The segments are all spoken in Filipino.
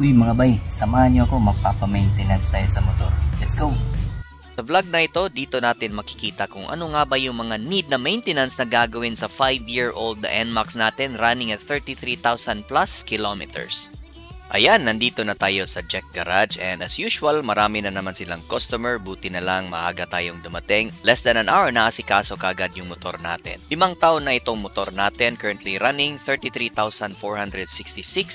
Uy mga bay, samahan niyo ako, magpapa-maintenance tayo sa motor. Let's go! Sa vlog na ito, dito natin makikita kung ano nga ba yung mga need na maintenance na gagawin sa 5-year-old na NMAX natin running at 33,000 plus kilometers. Ayan, nandito na tayo sa Jack Garage and as usual, marami na naman silang customer. Buti na lang maaga tayong dumating. Less than an hour na asikaso kagad yung motor natin. 5 taon na itong motor natin, currently running 33,466.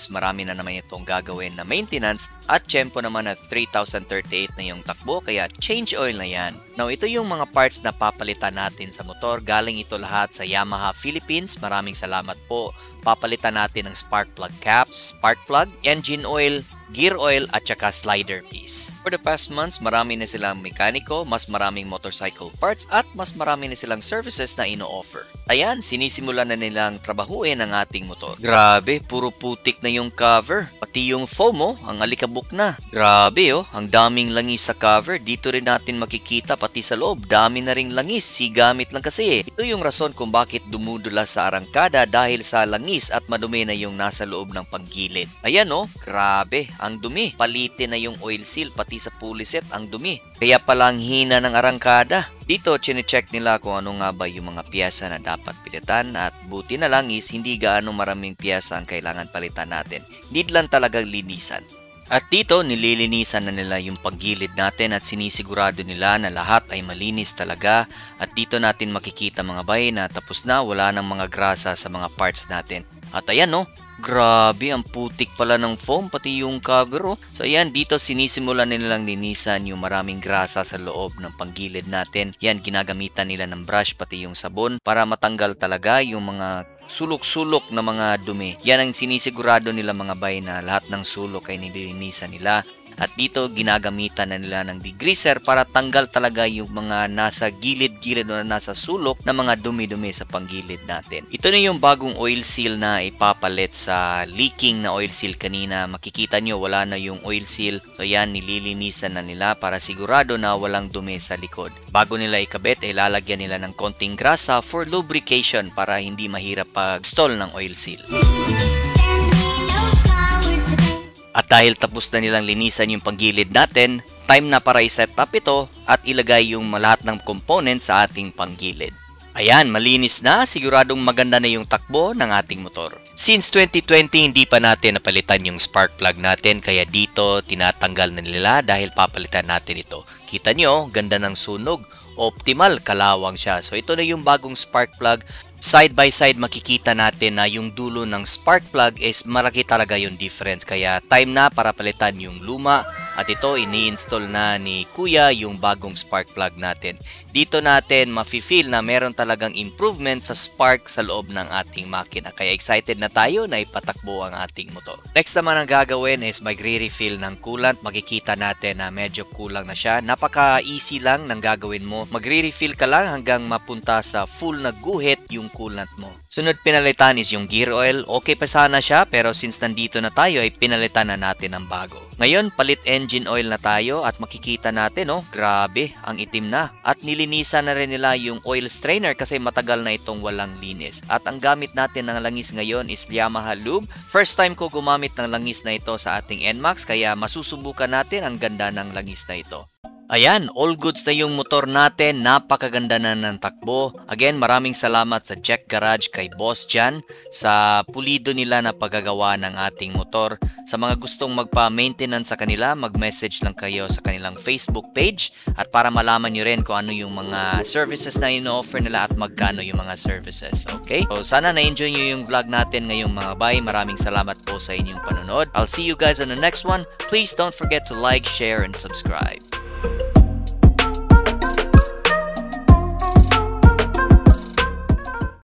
Marami na naman itong gagawin na maintenance at tiyempo naman at 3,038 na yung takbo kaya change oil na yan. Now, ito yung mga parts na papalitan natin sa motor. Galing ito lahat sa Yamaha Philippines. Maraming salamat po. Papalitan natin ng spark plug cap, spark plug, engine oil, gear oil at saka slider piece. For the past months, marami na silang mekaniko, mas maraming motorcycle parts at mas marami na silang services na ino-offer. Ayan, sinisimulan na nilang trabahuin ang ating motor. Grabe, puro putik na yung cover. Pati yung foam ang alikabok na. Grabe ang daming langis sa cover. Dito rin natin makikita pati sa loob, dami na ring langis. Sigamit lang kasi Ito yung rason kung bakit dumudulas sa arangkada dahil sa langis at madumi na yung nasa loob ng panggilid. Ayan grabe, ang dumi. Palitin na yung oil seal, pati sa pulley set ang dumi. Kaya palang hina ng arangkada. Dito, chine-check nila kung ano nga ba yung mga piyesa na dapat pilitan at buti na lang is hindi gaano maraming piyesa ang kailangan palitan natin. Need lang talagang linisan. At dito, nililinisan na nila yung paggilid natin at sinisigurado nila na lahat ay malinis talaga. At dito natin makikita mga bay na tapos na, wala ng mga grasa sa mga parts natin. At ayan grabe, ang putik pala ng foam, pati yung cover So ayan, dito sinisimulan nilang linisan yung maraming grasa sa loob ng panggilid natin. Yan, ginagamitan nila ng brush pati yung sabon para matanggal talaga yung mga sulok-sulok na mga dumi. Yan ang sinisigurado nila mga bay na lahat ng sulok ay nililinisan nila. At dito ginagamitan na nila ng degreaser para tanggal talaga yung mga nasa gilid-gilid o nasa sulok na mga dumi-dumi sa panggilid natin. Ito na yung bagong oil seal na ipapalit sa leaking na oil seal kanina. Makikita nyo wala na yung oil seal. So yan, nililinisan na nila para sigurado na walang dumi sa likod. Bago nila ikabit, lalagyan nila ng konting grasa for lubrication para hindi mahirap pag-install ng oil seal. At dahil tapos na nilang linisan yung panggilid natin, time na para i-set up ito at ilagay yung lahat ng components sa ating panggilid. Ayan, malinis na, siguradong maganda na yung takbo ng ating motor. Since 2020, hindi pa natin napalitan yung spark plug natin, kaya dito tinatanggal na nila dahil papalitan natin ito. Kita nyo, ganda ng sunog, optimal, kalawang siya. So ito na yung bagong spark plug. Side by side makikita natin na yung dulo ng spark plug is malaki talaga yung difference. Kaya time na para palitan yung luma. At ito, ini-install na ni Kuya yung bagong spark plug natin. Dito natin mafe-feel na meron talagang improvement sa spark sa loob ng ating makina. Kaya excited na tayo na ipatakbo ang ating motor. Next naman ang gagawin is magre-refill ng coolant. Makikita natin na medyo kulang na siya. Napaka-easy lang ng gagawin mo. Magre-refill ka lang hanggang mapunta sa full na guhit yung coolant mo. Sunod pinalitan is yung gear oil. Okay pa sana siya pero since nandito na tayo ay pinalitan na natin ng bago. Ngayon, palit engine oil na tayo at makikita natin grabe, ang itim na. At nilinisan na rin nila yung oil strainer kasi matagal na itong walang linis. At ang gamit natin ng langis ngayon is Yamaha Lube. First time ko gumamit ng langis na ito sa ating NMAX kaya masusubukan natin ang ganda ng langis na ito. Ayan, all goods na yung motor natin. Napakaganda na ng takbo. Again, maraming salamat sa Jack Garage kay Boss Jan sa pulido nila na paggagawa ng ating motor. Sa mga gustong magpa-maintenance sa kanila, mag-message lang kayo sa kanilang Facebook page at para malaman nyo rin kung ano yung mga services na ino-offer nila at magkano yung mga services. Okay? So, sana na-enjoy nyo yung vlog natin ngayong mga bay. Maraming salamat po sa inyong panonood. I'll see you guys on the next one. Please don't forget to like, share, and subscribe.